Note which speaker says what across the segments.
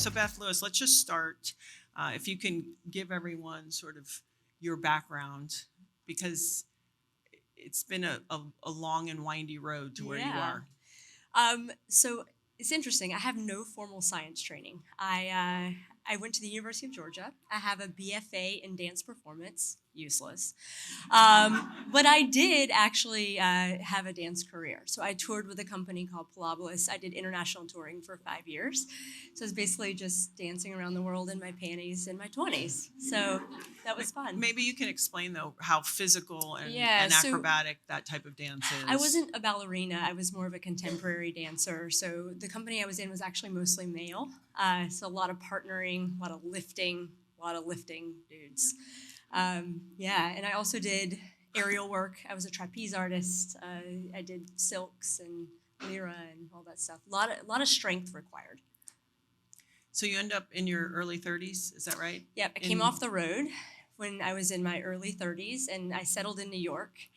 Speaker 1: So Beth Lewis, let's just start. If you can give everyone sort of your background, because it's been a long and windy road to where you
Speaker 2: Yeah.
Speaker 1: are.
Speaker 2: So it's interesting. I have no formal science training. I went to the University of Georgia. I have a BFA in dance performance. Useless. But I did actually have a dance career. So I toured with a company called Gopaldas. I did international touring for 5 years. So it's basically just dancing around the world in my panties in my 20s. So that was fun.
Speaker 1: Maybe you can explain though how physical
Speaker 2: Yeah,
Speaker 1: and
Speaker 2: so
Speaker 1: acrobatic that type of dance
Speaker 2: I
Speaker 1: is.
Speaker 2: wasn't a ballerina. I was more of a contemporary dancer. So the company I was in was actually mostly male. So a lot of partnering, a lot of lifting dudes. Yeah, and I also did aerial work. I was a trapeze artist. I did silks and lyra and all that stuff. A lot of strength required.
Speaker 1: So you end up in your early 30s, is that right?
Speaker 2: Yep, I came off the road when I was in my early 30s, and I settled in New York.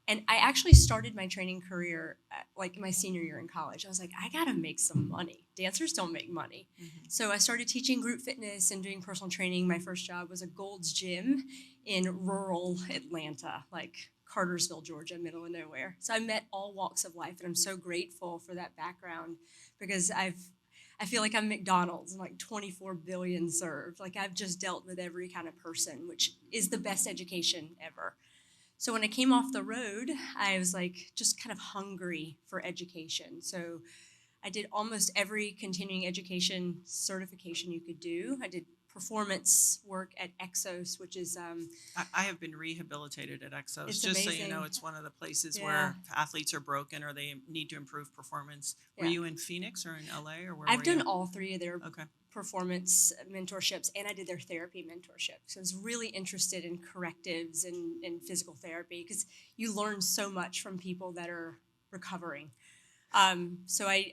Speaker 2: And I actually started my training career like my senior year in college. I was like, I gotta make some money. Dancers don't make money.
Speaker 1: Mhm.
Speaker 2: So I started teaching group fitness and doing personal training. My first job was a Gold's Gym in rural Atlanta, like Cartersville, Georgia, middle of nowhere. So I met all walks of life, and I'm so grateful for that background because I feel like I'm McDonald's and like 24 billion served. Like I've just dealt with every kind of person, which is the best education ever. So when I came off the road, I was like just kind of hungry for education. So I did almost every continuing education certification you could do. I did performance work at Exos, which is
Speaker 1: I have been rehabilitated at Exos.
Speaker 2: it's
Speaker 1: Just so you know,
Speaker 2: amazing.
Speaker 1: it's one of the places
Speaker 2: Yeah,
Speaker 1: where athletes are broken or they need to improve performance. Were
Speaker 2: yeah.
Speaker 1: you in Phoenix or in LA or where
Speaker 2: I've
Speaker 1: were
Speaker 2: done
Speaker 1: you?
Speaker 2: all three of their
Speaker 1: Okay.
Speaker 2: performance mentorships, and I did their therapy mentorship. So I was really interested in correctives and physical therapy because you learn so much from people that are recovering. So I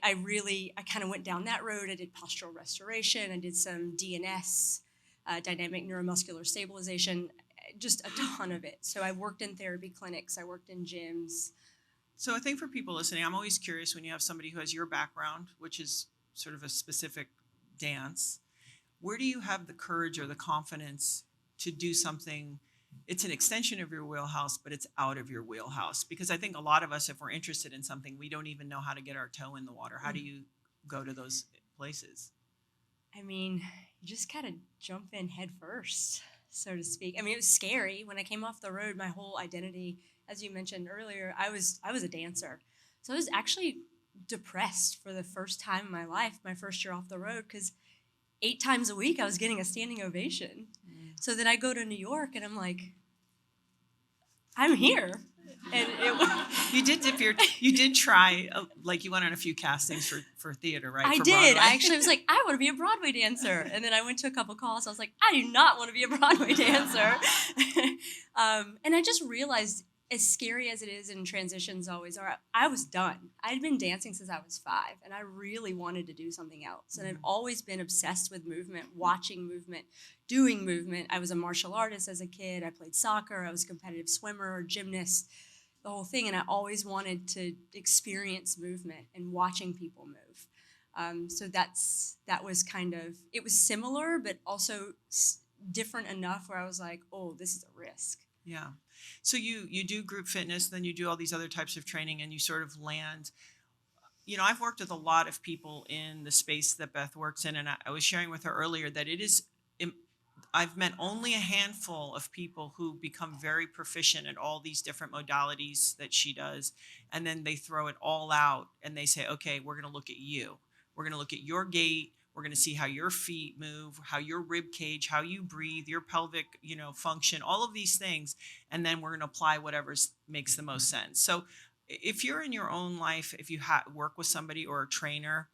Speaker 2: kind of went down that road. I did postural restoration. I did some DNS, dynamic neuromuscular stabilization, just a ton of it. So I worked in therapy clinics. I worked in gyms.
Speaker 1: So I think for people listening, I'm always curious when you have somebody who has your background, which is sort of a specific dance, where do you have the courage or the confidence to do something? It's an extension of your wheelhouse, but it's out of your wheelhouse. Because I think a lot of us, if we're interested in something, we don't even know how to get our toe in the water. How do you go to those places?
Speaker 2: I mean, you just kind of jump in head first, so to speak. I mean, it was scary when I came off the road. My whole identity, as you mentioned earlier, I was a dancer, so I was actually depressed for the first time in my life, my first year off the road, because 8 times a week I was getting a standing ovation.
Speaker 1: Mm.
Speaker 2: So then I go to New York and I'm like, I'm here, and
Speaker 1: You did try like you went on a few castings for theater, right?
Speaker 2: I
Speaker 1: For
Speaker 2: did.
Speaker 1: Broadway.
Speaker 2: I actually was like, I want to be a Broadway dancer. And then I went to a couple calls. I was like, I do not want to be a Broadway dancer. And I just realized, as scary as it is and transitions always are, I was done. I'd been dancing since I was 5, and I really wanted to do something else. And I've always been obsessed with movement, watching movement, doing movement. I was a martial artist as a kid. I played soccer. I was a competitive swimmer, gymnast, the whole thing. And I always wanted to experience movement and watching people move. So that was kind of, it was similar, but also different enough where I was like, oh, this is a risk.
Speaker 1: Yeah. So you do group fitness, then you do all these other types of training, and you sort of land. I've worked with a lot of people in the space that Beth works in, and I was sharing with her earlier that it is. I've met only a handful of people who become very proficient at all these different modalities that she does, and then they throw it all out and they say, "Okay, we're going to look at you. We're going to look at your gait. We're going to see how your feet move, how your rib cage, how you breathe, your pelvic, function, all of these things, and then we're going to apply whatever makes the most sense." So, if you're in your own life, if you work with somebody or a trainer,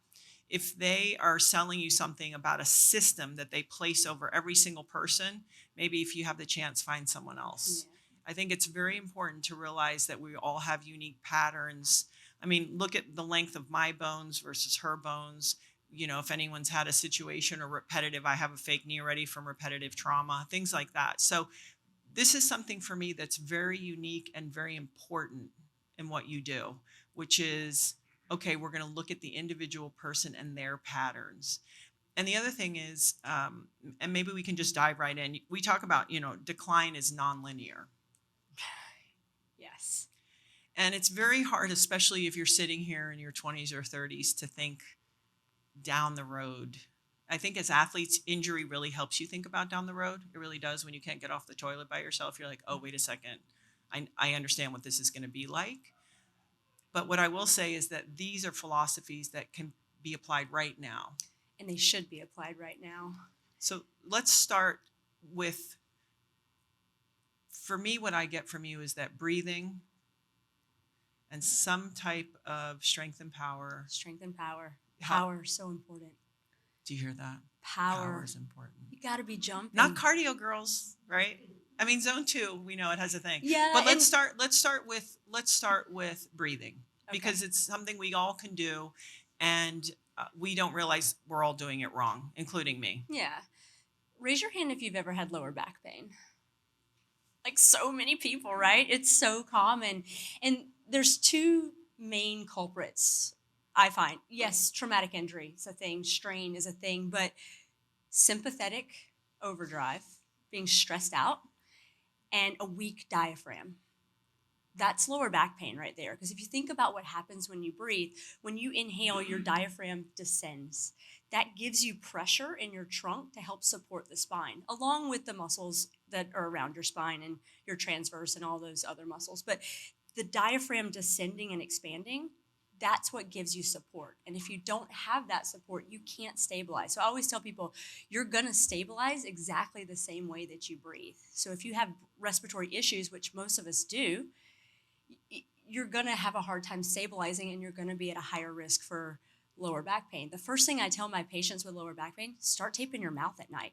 Speaker 1: if they are selling you something about a system that they place over every single person, maybe if you have the chance, find someone else.
Speaker 2: Yeah.
Speaker 1: I think it's very important to realize that we all have unique patterns. I mean, look at the length of my bones versus her bones. If anyone's had a situation or repetitive, I have a fake knee already from repetitive trauma, things like that. So this is something for me that's very unique and very important in what you do, which is, okay, we're going to look at the individual person and their patterns. And the other thing is, and maybe we can just dive right in. We talk about, decline is nonlinear.
Speaker 2: Yes.
Speaker 1: And it's very hard, especially if you're sitting here in your 20s or 30s, to think down the road. I think as athletes, injury really helps you think about down the road. It really does. When you can't get off the toilet by yourself, you're like, oh, wait a second. I understand what this is going to be like. But what I will say is that these are philosophies that can be applied right now.
Speaker 2: And they should be applied right now.
Speaker 1: So let's start with, for me, what I get from you is that breathing and some type of strength and power.
Speaker 2: Strength and power. Power is so important.
Speaker 1: Do you hear that?
Speaker 2: Power
Speaker 1: is important.
Speaker 2: You got to be jumping.
Speaker 1: Not cardio, girls, right? I mean, zone 2, we know it has a thing.
Speaker 2: Yeah.
Speaker 1: But let's start with breathing, because
Speaker 2: Okay.
Speaker 1: it's something we all can do, and we don't realize we're all doing it wrong, including me.
Speaker 2: Yeah. Raise your hand if you've ever had lower back pain. Like so many people, right? It's so common. And there's 2 main culprits, I find. Yes, traumatic injury is a thing, strain is a thing, but sympathetic overdrive, being stressed out, and a weak diaphragm. That's lower back pain right there. Because if you think about what happens when you breathe, when you inhale, your diaphragm descends. That gives you pressure in your trunk to help support the spine, along with the muscles that are around your spine and your transverse and all those other muscles. But the diaphragm descending and expanding, that's what gives you support. And if you don't have that support, you can't stabilize. So I always tell people, you're going to stabilize exactly the same way that you breathe. So if you have respiratory issues, which most of us do, you're going to have a hard time stabilizing, and you're going to be at a higher risk for lower back pain. The first thing I tell my patients with lower back pain, start taping your mouth at night.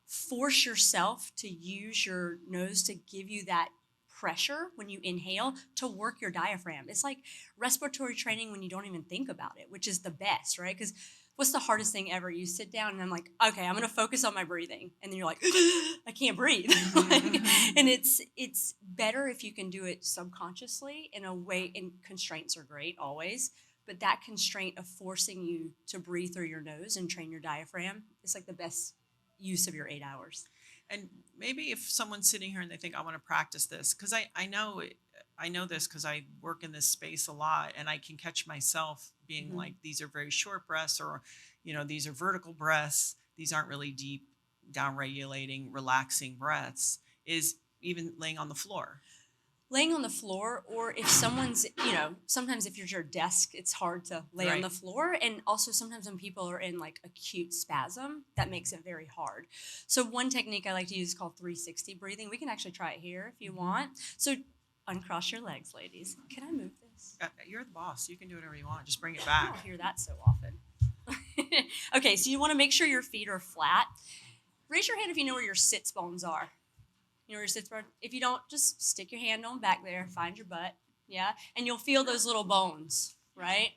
Speaker 2: Force yourself to use your nose to give you that pressure when you inhale to work your diaphragm. It's like respiratory training when you don't even think about it, which is the best, right? Because what's the hardest thing ever? You sit down and I'm like, okay, I'm going to focus on my breathing. And then you're like, I can't breathe. And it's better if you can do it subconsciously in a way, and constraints are great always, but that constraint of forcing you to breathe through your nose and train your diaphragm is like the best use of your 8 hours.
Speaker 1: And maybe if someone's sitting here and they think, I want to practice this, because I know this because I work in this space a lot, and I can catch myself being like, these are very short breaths, or, these are vertical breaths. These aren't really deep, down regulating, relaxing breaths, is even laying on the floor.
Speaker 2: Laying on the floor, or if someone's, sometimes if you're at your desk, it's hard to lay on the floor. And also sometimes when people are in like acute spasm, that makes it very hard. So one technique I like to use is called 360 breathing. We can actually try it here if you want. So uncross your legs, ladies. Can I move this?
Speaker 1: You're the boss. You can do whatever you want. Just bring it
Speaker 2: I
Speaker 1: back.
Speaker 2: don't hear that so often. Okay, so you want to make sure your feet are flat. Raise your hand if you know where your sits bones are. You know where your sits bone? If you don't, just stick your hand on back there, find your butt, yeah? And you'll feel those little bones, right?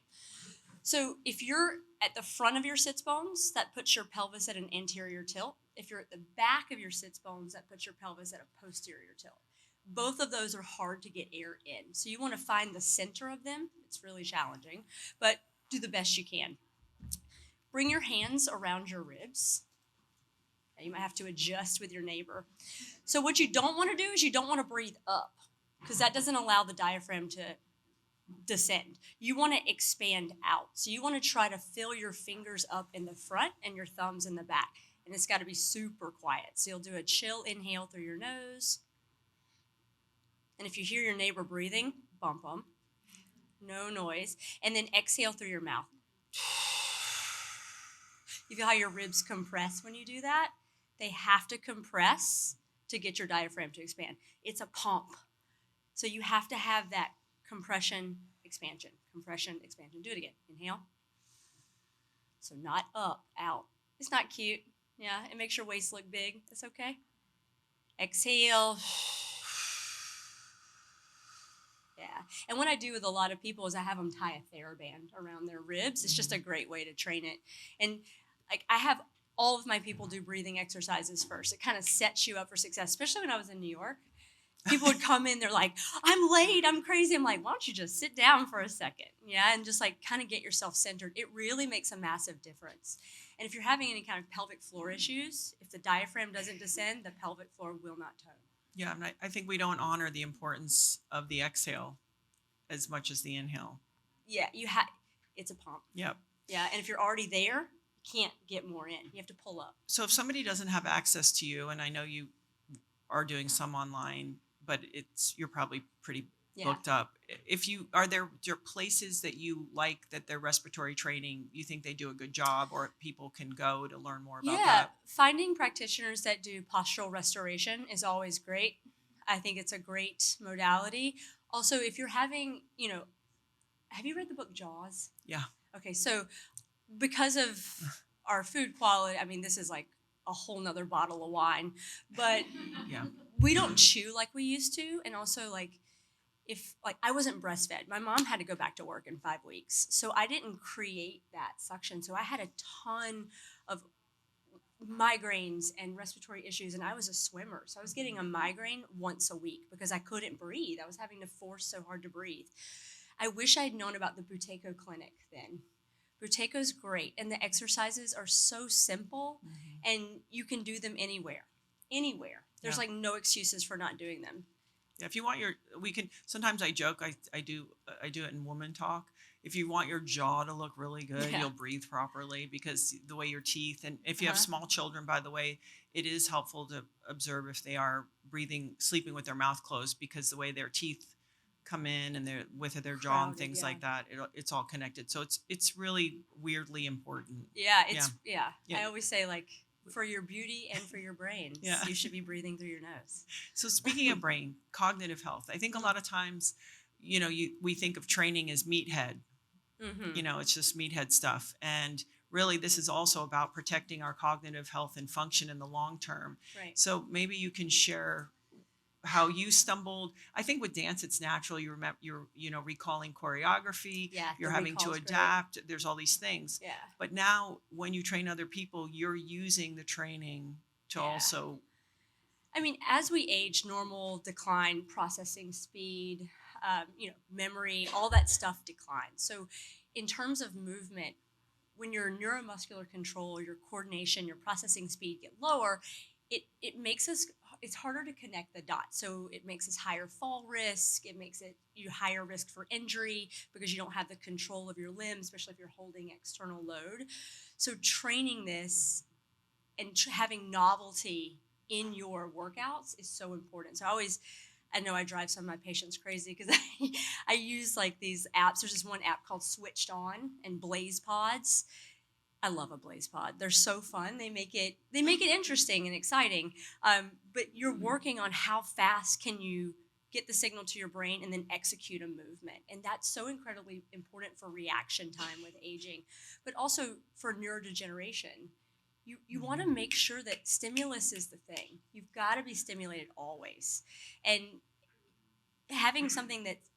Speaker 2: So if you're at the front of your sits bones, that puts your pelvis at an anterior tilt. If you're at the back of your sits bones, that puts your pelvis at a posterior tilt. Both of those are hard to get air in. So you want to find the center of them. It's really challenging, but do the best you can. Bring your hands around your ribs. You might have to adjust with your neighbor. So what you don't want to do is you don't want to breathe up, because that doesn't allow the diaphragm to descend. You want to expand out. So you want to try to fill your fingers up in the front and your thumbs in the back. And it's got to be super quiet. So you'll do a chill inhale through your nose. And if you hear your neighbor breathing, bump them. No noise. And then exhale through your mouth. You feel how your ribs compress when you do that? They have to compress to get your diaphragm to expand. It's a pump. So you have to have that compression, expansion. Compression, expansion. Do it again. Inhale. So not up, out. It's not cute. Yeah, it makes your waist look big. That's okay. Exhale. Yeah. And what I do with a lot of people is I have them tie a TheraBand around their ribs. It's just a great way to train it. And like I have all of my people do breathing exercises first. It kind of sets you up for success, especially when I was in New York. People would come in, they're like, I'm late, I'm crazy. I'm like, why don't you just sit down for a second? Yeah, and just like kind of get yourself centered. It really makes a massive difference. And if you're having any kind of pelvic floor issues, if the diaphragm doesn't descend, the pelvic floor will not tone.
Speaker 1: Yeah, and I think we don't honor the importance of the exhale as much as the inhale.
Speaker 2: Yeah, it's a pump.
Speaker 1: Yep.
Speaker 2: Yeah, and if you're already there, you can't get more in. You have to pull up.
Speaker 1: So if somebody doesn't have access to you, and I know you are doing some online, but you're probably pretty booked up. If you are there places that you like that their respiratory training, you think they do a good job, or people can go to learn more about that?
Speaker 2: Finding practitioners that do postural restoration is always great. I think it's a great modality. Also, if you're having, have you read the book Jaws?
Speaker 1: Yeah.
Speaker 2: Okay, so because of our food quality, I mean, this is like a whole nother bottle of wine, but
Speaker 1: yeah,
Speaker 2: we don't chew like we used to. And also if I wasn't breastfed, my mom had to go back to work in 5 weeks. So I didn't create that suction. So I had a ton of migraines and respiratory issues, and I was a swimmer. So I was getting a migraine once a week because I couldn't breathe. I was having to force so hard to breathe. I wish I'd known about the Buteco clinic then. Buteco's great, and the exercises are so simple, and you can do them anywhere. There's no excuses for not doing them.
Speaker 1: Yeah, if you want sometimes I joke, I do it in woman talk. If you want your jaw to look really good, you'll breathe properly, because the way your teeth, and if you have small children, by the way, it is helpful to observe if they are sleeping with their mouth closed, because the way their teeth come in and their width of their jaw and things like that, it's all connected. So it's really weirdly important.
Speaker 2: Yeah, I always say, for your beauty and for your brain, you should be breathing through your nose.
Speaker 1: So speaking of brain, cognitive health, I think a lot of times, we think of training as meathead. It's just meathead stuff. And really, this is also about protecting our cognitive health and function in the long term.
Speaker 2: Right.
Speaker 1: So maybe you can share how you stumbled. I think with dance, it's natural. You remember, you're recalling choreography.
Speaker 2: Yeah,
Speaker 1: you're having to adapt. Great. There's all these things.
Speaker 2: Yeah.
Speaker 1: But now, when you train other people, you're using the training to also.
Speaker 2: I mean, as we age, normal decline, processing speed, memory, all that stuff declines. So, in terms of movement, when your neuromuscular control, your coordination, your processing speed get lower, it makes us. It's harder to connect the dots. So it makes us higher fall risk. It makes you higher risk for injury because you don't have the control of your limbs, especially if you're holding external load. So training this and having novelty in your workouts is so important. So I know I drive some of my patients crazy because I use these apps. There's this one app called Switched On and Blaze Pods. I love a Blaze Pod. They're so fun. They make it interesting and exciting. But you're working on how fast can you get the signal to your brain and then execute a movement. And that's so incredibly important for reaction time with aging, but also for neurodegeneration. You want to make sure that stimulus is the thing. You've got to be stimulated always. And having something that's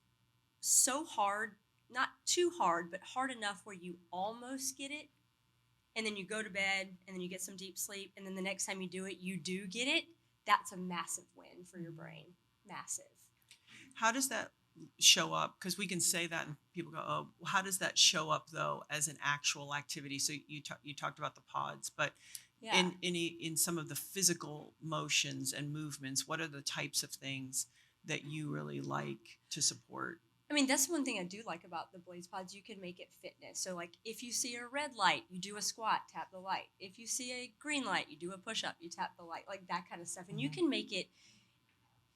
Speaker 2: so hard, not too hard, but hard enough where you almost get it, and then you go to bed, and then you get some deep sleep, and then the next time you do it, you do get it, that's a massive win for your brain. Massive.
Speaker 1: How does that show up? Because we can say that and people go, oh, how does that show up, though, as an actual activity? So you talked about the pods, but in some of the physical motions and movements, what are the types of things that you really like to support?
Speaker 2: I mean, that's one thing I do like about the Blaze Pods. You can make it fitness. So, if you see a red light, you do a squat, tap the light. If you see a green light, you do a push-up, you tap the light, that kind of stuff. And you can make it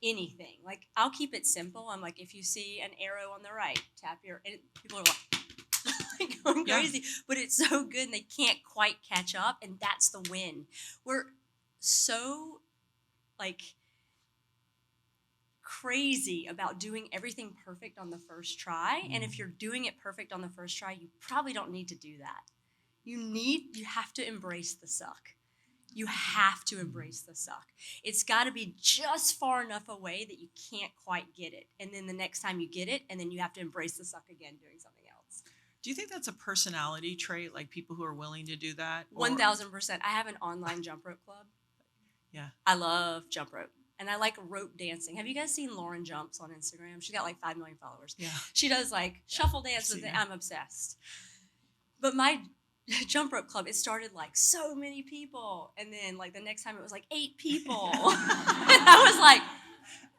Speaker 2: anything. I'll keep it simple. I'm if you see an arrow on the right, tap and people are going crazy. But it's so good, and they can't quite catch up, and that's the win. We're so, crazy about doing everything perfect on the first try. And if you're doing it perfect on the first try, you probably don't need to do that. You have to embrace the suck. You have to embrace the suck. It's got to be just far enough away that you can't quite get it. And then the next time you get it, and then you have to embrace the suck again doing something else.
Speaker 1: Do you think that's a personality trait, people who are willing to do that?
Speaker 2: 1,000%. I have an online jump rope club.
Speaker 1: Yeah.
Speaker 2: I love jump rope. and I like rope dancing. Have you guys seen Lauren Jumps on Instagram? She's got like 5 million followers.
Speaker 1: Yeah.
Speaker 2: She does like shuffle dance with it. I'm obsessed. But my jump rope club, it started like so many people. And then like the next time it was like 8 people. And I was like,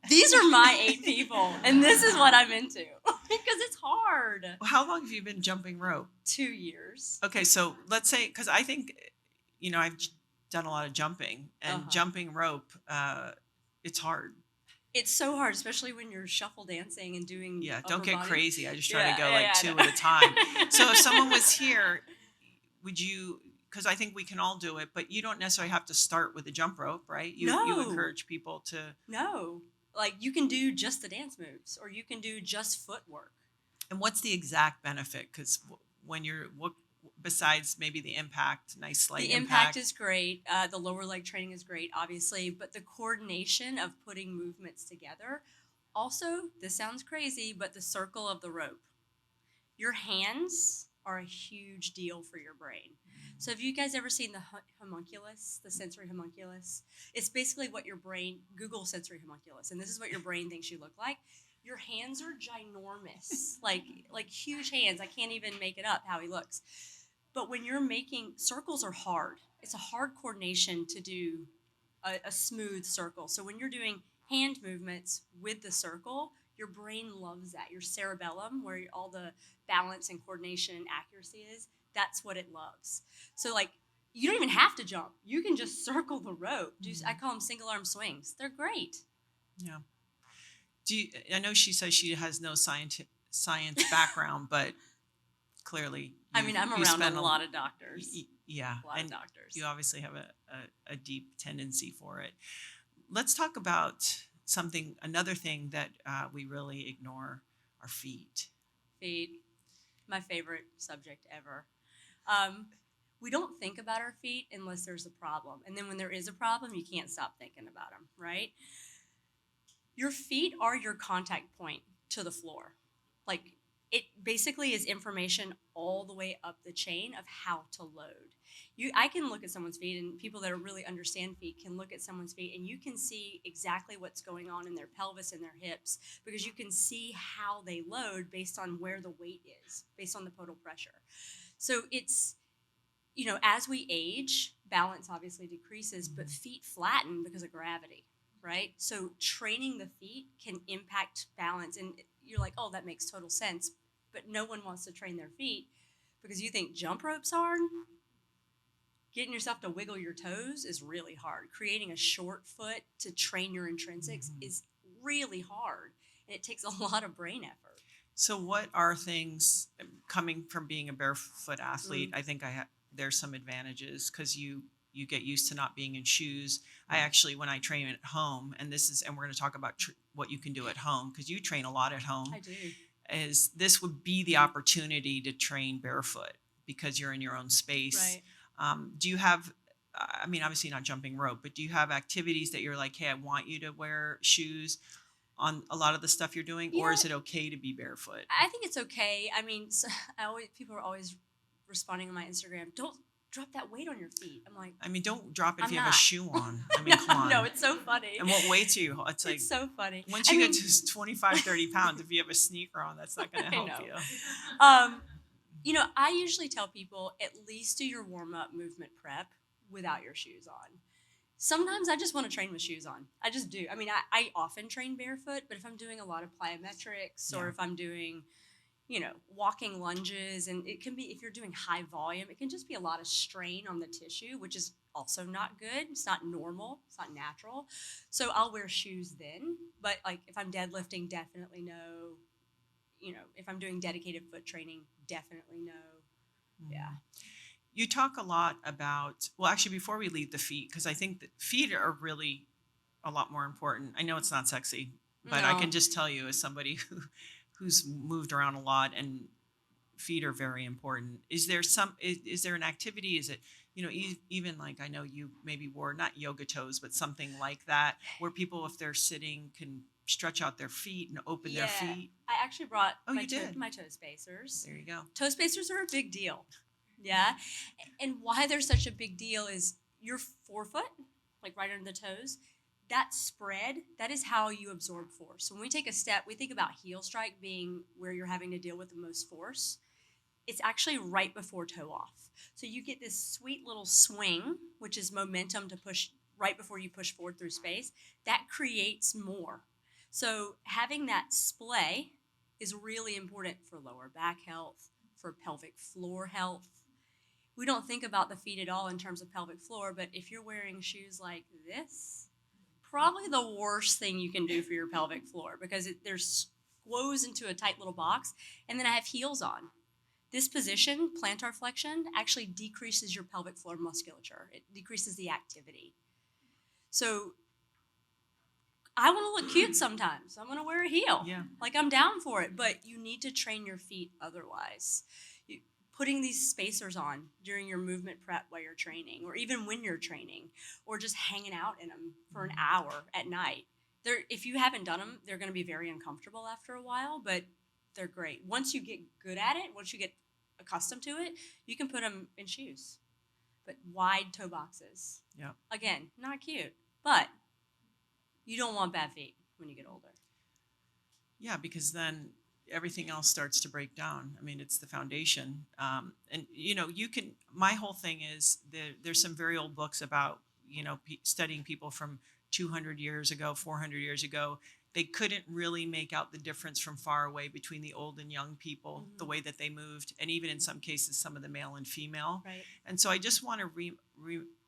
Speaker 2: these are my 8 people. And this is what I'm into. Because it's hard.
Speaker 1: How long have you been jumping rope?
Speaker 2: 2 years.
Speaker 1: Okay, so let's say, because I think, I've done a lot of jumping, and jumping rope, it's hard.
Speaker 2: It's so hard, especially when you're shuffle dancing and doing.
Speaker 1: Yeah, don't get
Speaker 2: body.
Speaker 1: crazy. I just try to go 2 at a time. So if someone was here, would you? Because I think we can all do it, but you don't necessarily have to start with a jump rope, right? You encourage people to.
Speaker 2: No, like you can do just the dance moves, or you can do just footwork.
Speaker 1: And what's the exact benefit? Because when besides maybe the impact, nice light
Speaker 2: the impact is great. The lower leg training is great, obviously, but the coordination of putting movements together. Also, this sounds crazy, but the circle of the rope. Your hands are a huge deal for your brain. So have you guys ever seen the homunculus, the sensory homunculus? It's basically what your brain, Google sensory homunculus, and this is what your brain thinks you look like. Your hands are ginormous, like huge hands. I can't even make it up how he looks. But when you're making, circles are hard. It's a hard coordination to do a smooth circle. So when you're doing hand movements with the circle, your brain loves that. Your cerebellum, where all the balance and coordination and accuracy is, that's what it loves. So like, you don't even have to jump. You can just circle the rope. I call them single arm swings. They're great.
Speaker 1: Yeah. I know she says she has no science background, but clearly,
Speaker 2: I'm around a lot of doctors.
Speaker 1: Yeah,
Speaker 2: a lot of doctors.
Speaker 1: You obviously have a deep tendency for it. Let's talk about another thing that we really ignore: our feet.
Speaker 2: Feet, my favorite subject ever. We don't think about our feet unless there's a problem, and then when there is a problem, you can't stop thinking about them, right? Your feet are your contact point to the floor. Like, it basically is information all the way up the chain of how to load. I can look at someone's feet, and people that really understand feet can look at someone's feet, and you can see exactly what's going on in their pelvis and their hips, because you can see how they load based on where the weight is, based on the podal pressure. So it's, as we age, balance obviously decreases, but feet flatten because of gravity. Right? So training the feet can impact balance. And you're like, oh, that makes total sense. But no one wants to train their feet because you think jump rope's hard. Getting yourself to wiggle your toes is really hard. Creating a short foot to train your intrinsics is really hard. And it takes a lot of brain effort.
Speaker 1: So what are things, coming from being a barefoot athlete, I think there's some advantages because you get used to not being in shoes. I actually, when I train at home, and we're going to talk about what you can do at home, because you train a lot at home.
Speaker 2: I do.
Speaker 1: This would be the opportunity to train barefoot because you're in your own space.
Speaker 2: Right.
Speaker 1: Do you have, obviously not jumping rope, but do you have activities that you're like, hey, I want you to wear shoes on a lot of the stuff you're doing, or is it okay to be barefoot?
Speaker 2: I think it's okay. People are always responding on my Instagram, don't drop that weight on your feet. I'm like,
Speaker 1: don't drop it if you have a shoe on. Come on.
Speaker 2: No, it's so funny.
Speaker 1: And what weights are you? It's like,
Speaker 2: it's so funny.
Speaker 1: Once you get to 25, 30 pounds, if you have a sneaker on, that's not going to help you.
Speaker 2: I usually tell people at least do your warm-up movement prep without your shoes on. Sometimes I just want to train with shoes on. I just do. I often train barefoot, but if I'm doing a lot of plyometrics or if I'm doing walking lunges, and it can be, if you're doing high volume, it can just be a lot of strain on the tissue, which is also not good. It's not normal. It's not natural. So I'll wear shoes then. But like if I'm deadlifting, definitely no. If I'm doing dedicated foot training, definitely no. Yeah.
Speaker 1: You talk a lot about, well, actually, before we leave the feet, because I think that feet are really a lot more important. I know it's not sexy, but I can just tell you as somebody who's moved around a lot, and feet are very important. Is there an activity? Is it, even like, I know you maybe wore not yoga toes, but something like that, where people, if they're sitting, can stretch out their feet and open their feet?
Speaker 2: I actually brought my toe spacers.
Speaker 1: There you go.
Speaker 2: Toe spacers are a big deal. Yeah. And why they're such a big deal is your forefoot, like right under the toes, that spread, that is how you absorb force. So when we take a step, we think about heel strike being where you're having to deal with the most force. It's actually right before toe off. So you get this sweet little swing, which is momentum to push right before you push forward through space. That creates more. So having that splay is really important for lower back health, for pelvic floor health. We don't think about the feet at all in terms of pelvic floor, but if you're wearing shoes like this, probably the worst thing you can do for your pelvic floor because there's goes into a tight little box, and then I have heels on. This position, plantar flexion, actually decreases your pelvic floor musculature. It decreases the activity. So I want to look cute sometimes. I'm going to wear a heel.
Speaker 1: Yeah.
Speaker 2: Like I'm down for it, but you need to train your feet otherwise. Putting these spacers on during your movement prep while you're training, or even when you're training, or just hanging out in them for an hour at night. If you haven't done them, they're going to be very uncomfortable after a while, but they're great. Once you get good at it, once you get accustomed to it, you can put them in shoes, but wide toe boxes.
Speaker 1: Yeah.
Speaker 2: Again, not cute, but you don't want bad feet when you get older.
Speaker 1: Yeah, because then everything else starts to break down. I mean, it's the foundation. And, you can, my whole thing is there's some very old books about, studying people from 200 years ago, 400 years ago. They couldn't really make out the difference from far away between the old and young people, the way that they moved, and even in some cases, some of the male and female.
Speaker 2: Right.
Speaker 1: And so I just want to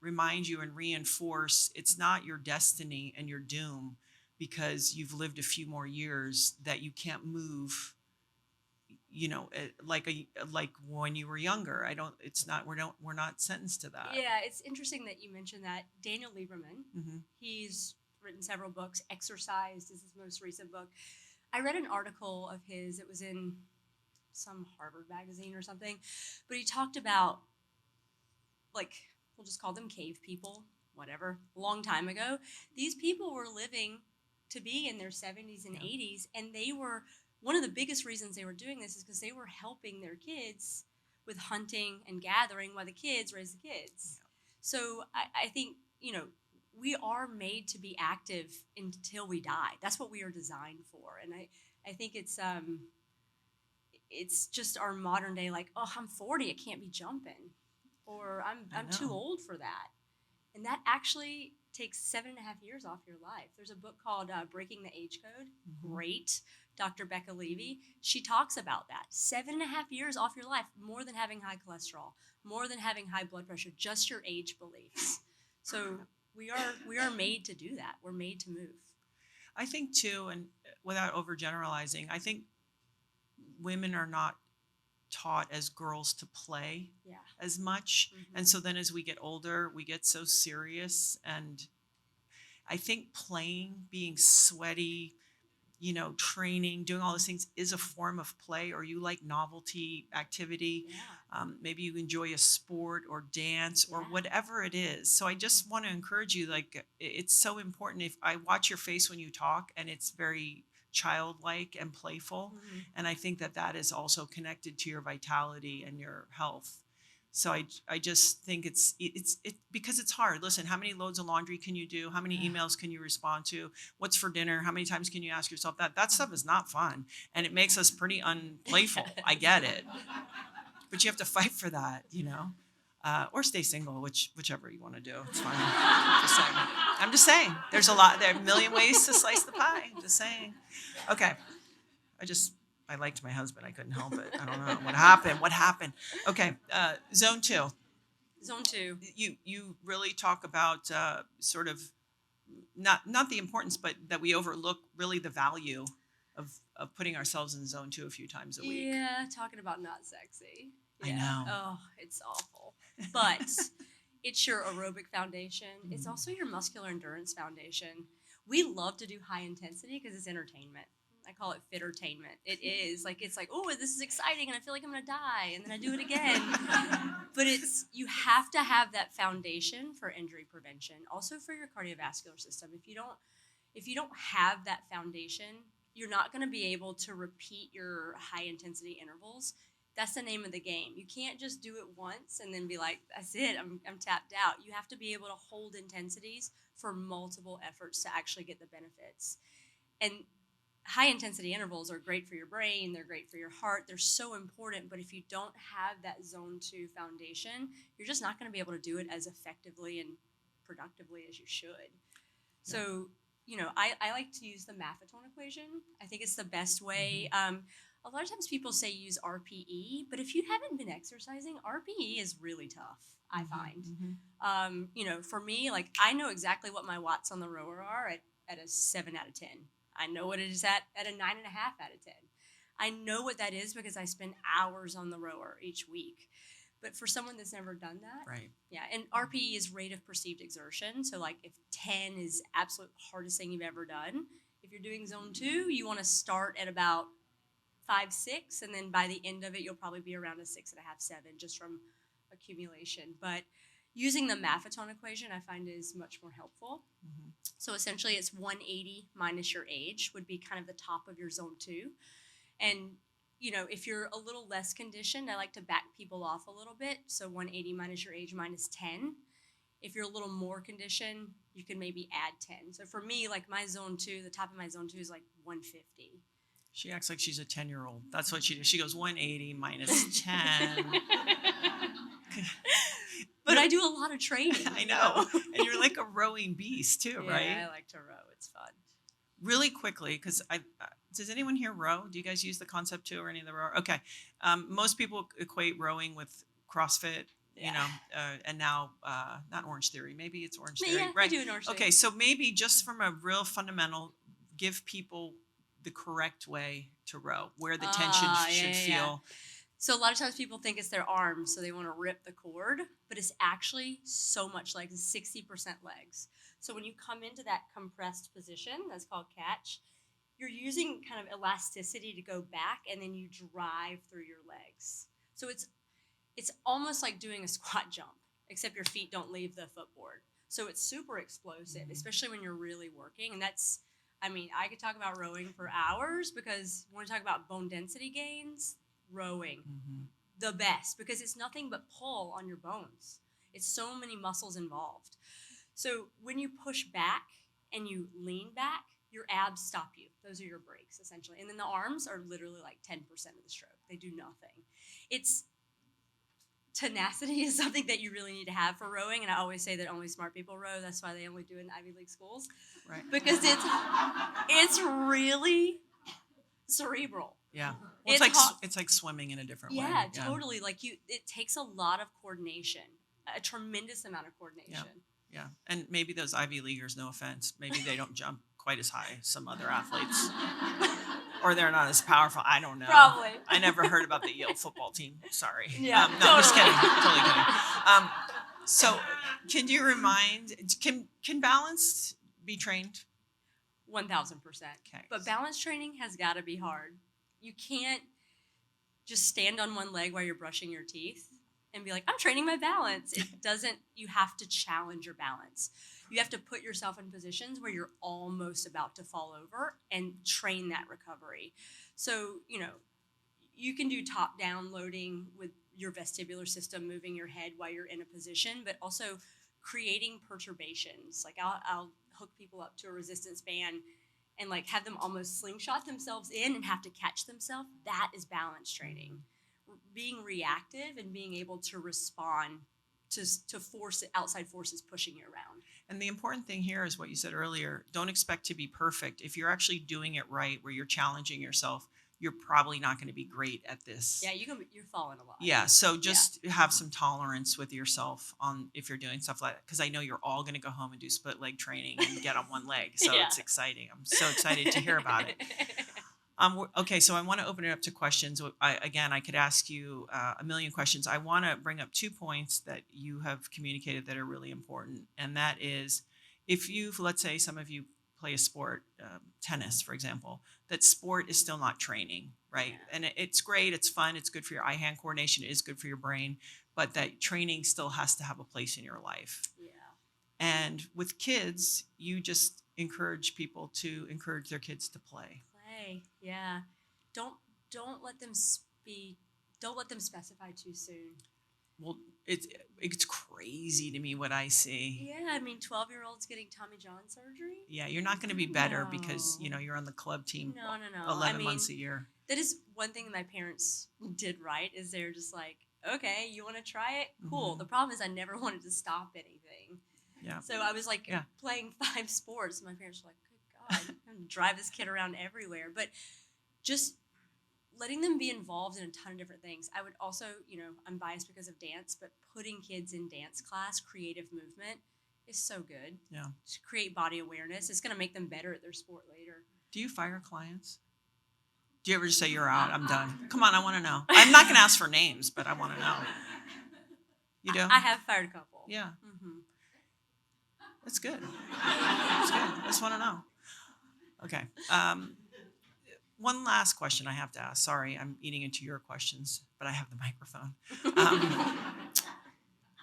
Speaker 1: remind you and reinforce it's not your destiny and your doom because you've lived a few more years that you can't move, like when you were younger. We're not sentenced to that.
Speaker 2: Yeah, it's interesting that you mentioned that. Daniel Lieberman,
Speaker 1: Mm-hmm.
Speaker 2: he's written several books. Exercised is his most recent book. I read an article of his. It was in some Harvard magazine or something, but he talked about, we'll just call them cave people, whatever, a long time ago. These people were living to be in their 70s and 80s, and they were, one of the biggest reasons they were doing this is because they were helping their kids with hunting and gathering while the kids raised the kids. Yeah. So I think, we are made to be active until we die. That's what we are designed for. And I think it's just our modern day, I'm 40, I can't be jumping. Or I'm too old for that. And that actually takes 7.5 years off your life. There's a book called Breaking the Age Code. Mm-hmm. Great. Dr. Becca Levy. She talks about that. 7.5 years off your life, more than having high cholesterol, more than having high blood pressure, just your age beliefs. So we are made to do that. We're made to move.
Speaker 1: I think too, and without overgeneralizing, I think women are not taught as girls to play as much. Mm-hmm. And so then as we get older, we get so serious. And I think playing, being sweaty, training, doing all those things is a form of play, or you like novelty activity. Yeah. Maybe you enjoy a sport or dance or whatever it is. So I just want to encourage you, it's so important. If I watch your face when you talk, and it's very childlike and playful. Mm-hmm. And I think that is also connected to your vitality and your health. So I just think it's because it's hard. Listen, how many loads of laundry can you do? How many emails can you respond to? What's for dinner? How many times can you ask yourself that? That stuff is not fun. And it makes us pretty unplayful. I get it. But you have to fight for that, or stay single, whichever you want to do. It's fine. I'm just saying. There are a million ways to slice the pie. I'm just saying. Okay. I liked my husband. I couldn't help it. I don't know. What happened? Okay. Zone 2.
Speaker 2: Zone 2.
Speaker 1: You really talk about sort of not the importance, but that we overlook really the value of putting ourselves in zone 2 a few times a week.
Speaker 2: Yeah, talking about not sexy. Yeah.
Speaker 1: I know.
Speaker 2: Oh, it's awful. But it's your aerobic foundation. Mm-hmm. It's also your muscular endurance foundation. We love to do high intensity because it's entertainment. I call it fittertainment. It is it's like, oh, this is exciting, and I feel like I'm gonna die, and then I do it again. But you have to have that foundation for injury prevention, also for your cardiovascular system. If you don't have that foundation, you're not gonna be able to repeat your high intensity intervals That's the name of the game. You can't just do it once and then be like, that's it, I'm tapped out. You have to be able to hold intensities for multiple efforts to actually get the benefits. And high intensity intervals are great for your brain, they're great for your heart, they're so important, but if you don't have that zone 2 foundation, you're just not going to be able to do it as effectively and productively as you should. So, I like to use the Maffetone equation. I think it's the best way. A lot of times people say use RPE, but if you haven't been exercising, RPE is really tough, I find. For me, like, I know exactly what my watts on the rower are at a 7 out of 10. I know what it is at a 9.5 out of 10. I know what that is because I spend hours on the rower each week. But for someone that's never done that,
Speaker 1: right?
Speaker 2: Yeah, and RPE is rate of perceived exertion. So, like, if 10 is absolute hardest thing you've ever done, if you're doing zone 2, you want to start at about 5, 6, and then by the end of it, you'll probably be around a 6.5, 7, just from accumulation. But using the Maffetone equation, I find, is much more helpful. So essentially, it's 180 minus your age would be kind of the top of your zone 2. And, if you're a little less conditioned, I like to back people off a little bit. So 180 minus your age minus 10. If you're a little more conditioned, you can maybe add 10. So for me, like, my zone 2, the top of my zone 2 is like 150.
Speaker 1: She acts like she's a 10-year-old. That's what she does. She goes 180 minus 10.
Speaker 2: But I do a lot of training.
Speaker 1: I know. And you're like a rowing beast too, right?
Speaker 2: Yeah, I like to row. It's fun.
Speaker 1: Really quickly, because does anyone here row? Do you guys use the concept too, or any of the rower? Okay. Most people equate rowing with CrossFit, and now not Orange Theory. Maybe it's Orange Theory,
Speaker 2: yeah,
Speaker 1: right?
Speaker 2: We do an Orange Theory.
Speaker 1: Okay, so maybe just from a real fundamental, give people the correct way to row, where the tension should feel.
Speaker 2: So a lot of times people think it's their arms, so they want to rip the cord, but it's actually so much legs, 60% legs. So when you come into that compressed position, that's called catch, you're using kind of elasticity to go back, and then you drive through your legs. So it's almost like doing a squat jump, except your feet don't leave the footboard. So it's super explosive, especially when you're really working. And that's, I could talk about rowing for hours, because when we talk about bone density gains, rowing, the best, because it's nothing but pull on your bones. It's so many muscles involved. So when you push back and you lean back, your abs stop you. Those are your brakes, essentially. And then the arms are literally like 10% of the stroke. They do nothing. Tenacity is something that you really need to have for rowing, and I always say that only smart people row. That's why they only do it in Ivy League schools,
Speaker 1: right?
Speaker 2: Because it's really cerebral.
Speaker 1: Yeah, well, it's like swimming in a different way.
Speaker 2: Yeah, totally. Like, it takes a lot of coordination, a tremendous amount of coordination.
Speaker 1: Yeah, and maybe those Ivy Leaguers, no offense, maybe they don't jump quite as high as some other athletes. Or they're not as powerful. I don't know.
Speaker 2: Probably.
Speaker 1: I never heard about the Yale football team. Sorry.
Speaker 2: Yeah,
Speaker 1: no,
Speaker 2: totally.
Speaker 1: I'm just kidding. Totally kidding. So, can you remind? Can balance be trained?
Speaker 2: 1,000%.
Speaker 1: Okay.
Speaker 2: But balance training has got to be hard. You can't just stand on one leg while you're brushing your teeth and be like, I'm training my balance. It doesn't. You have to challenge your balance. You have to put yourself in positions where you're almost about to fall over and train that recovery. So, you can do top-down loading with your vestibular system, moving your head while you're in a position, but also creating perturbations. Like, I'll hook people up to a resistance band and, like, have them almost slingshot themselves in and have to catch themselves. That is balance training. Being reactive and being able to respond to outside forces pushing you around.
Speaker 1: And the important thing here is what you said earlier. Don't expect to be perfect. If you're actually doing it right, where you're challenging yourself, you're probably not going to be great at this.
Speaker 2: Yeah, you're falling a lot.
Speaker 1: Yeah, so just have some tolerance with yourself on if you're doing stuff like that, because I know you're all going to go home and do split leg training and get on one leg. So It's exciting. I'm so excited to hear about it. Okay, so I want to open it up to questions. I could ask you a million questions. I want to bring up 2 points that you have communicated that are really important. And that is, if let's say some of you play a sport, tennis, for example, that sport is still not training, right? Yeah. And it's great, it's fun, it's good for your eye-hand coordination, it is good for your brain, but that training still has to have a place in your life.
Speaker 2: Yeah.
Speaker 1: And with kids, you just encourage people to encourage their kids to play.
Speaker 2: Yeah. Don't let them don't let them specify too soon.
Speaker 1: Well, it's crazy to me what I see.
Speaker 2: Yeah, I mean, 12-year-olds getting Tommy John surgery.
Speaker 1: Yeah, you're not going to be better because,
Speaker 2: No.
Speaker 1: you're on the club team
Speaker 2: No.
Speaker 1: 11 months a year.
Speaker 2: That is one thing my parents did right, is they're just like, okay, you want to try it? Cool.
Speaker 1: Mhm.
Speaker 2: The problem is I never wanted to stop anything.
Speaker 1: Yeah.
Speaker 2: So I was like playing 5 sports. My parents were like, good God, I'm going to drive this kid around everywhere. But just letting them be involved in a ton of different things. I would also, I'm biased because of dance, but putting kids in dance class, creative movement, is so good.
Speaker 1: Yeah.
Speaker 2: To create body awareness. It's going to make them better at their sport later.
Speaker 1: Do you fire clients? Do you ever just say, you're out, I'm done? Come on, I want to know. I'm not going to ask for names, but I want to know. You do?
Speaker 2: I have fired a couple.
Speaker 1: Yeah.
Speaker 2: Mm-hmm.
Speaker 1: That's good. That's good. I just want to know. Okay. One last question I have to ask. Sorry, I'm eating into your questions, but I have the microphone.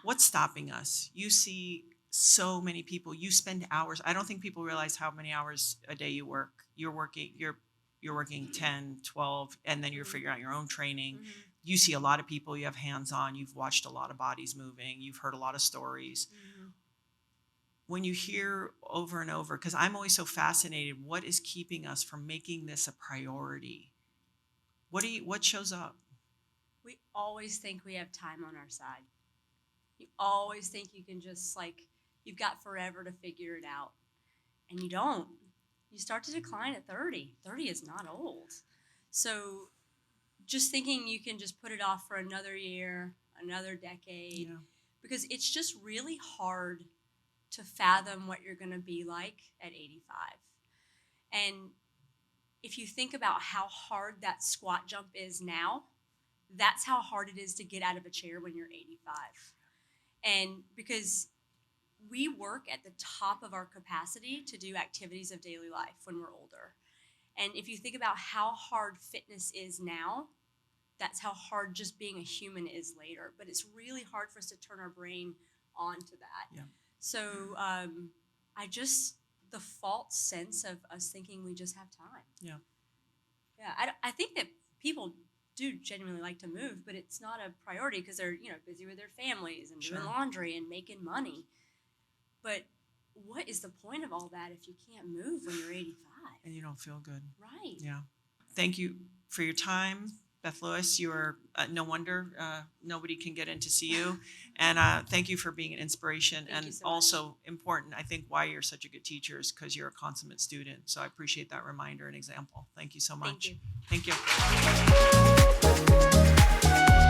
Speaker 1: What's stopping us? You see so many people. You spend hours. I don't think people realize how many hours a day you work. You're working 10, 12, and then you're figuring out your own training.
Speaker 2: Mm-hmm.
Speaker 1: You see a lot of people. You have hands-on. You've watched a lot of bodies moving. You've heard a lot of stories.
Speaker 2: Mm-hmm.
Speaker 1: When you hear over and over, because I'm always so fascinated, what is keeping us from making this a priority? What shows up?
Speaker 2: We always think we have time on our side. You always think you can just you've got forever to figure it out. And you don't. You start to decline at 30. 30 is not old. So just thinking you can just put it off for another year, another decade, because it's just really hard to fathom what you're going to be like at 85. And if you think about how hard that squat jump is now, that's how hard it is to get out of a chair when you're 85. And because we work at the top of our capacity to do activities of daily life when we're older. And if you think about how hard fitness is now, that's how hard just being a human is later. But it's really hard for us to turn our brain onto that. Yeah. So the false sense of us thinking we just have time. Yeah. Yeah. I think that people do genuinely like to move, but it's not a priority because they're, busy with their families and doing laundry and making money. But what is the point of all that if you can't move when you're 85?
Speaker 1: And you don't feel good.
Speaker 2: Right.
Speaker 1: Yeah. Thank you for your time, Beth Lewis. You are no wonder nobody can get in to see you. And thank you for being an inspiration.
Speaker 2: Thank
Speaker 1: and
Speaker 2: you so
Speaker 1: also
Speaker 2: much.
Speaker 1: Important, I think why you're such a good teacher is because you're a consummate student. So I appreciate that reminder and example. Thank you so much.
Speaker 2: Thank you.
Speaker 1: Thank you.